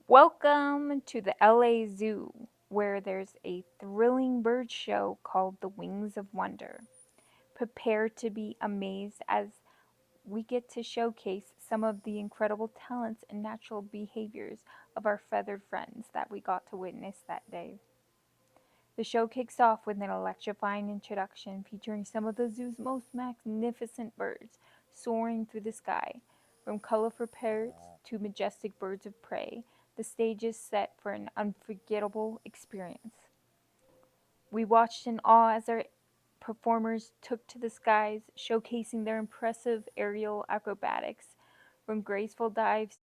Welcome to the LA Zoo, where there's a thrilling bird show called the Wings of Wonder. Prepare to be amazed as we get to showcase some of the incredible talents and natural behaviors of our feathered friends that we got to witness that day. The show kicks off with an electrifying introduction featuring some of the zoo's most magnificent birds soaring through the sky. From colorful parrots to majestic birds of prey, the stage is set for an unforgettable experience. We watched in awe as our performers took to the skies, showcasing their impressive aerial acrobatics, from graceful dives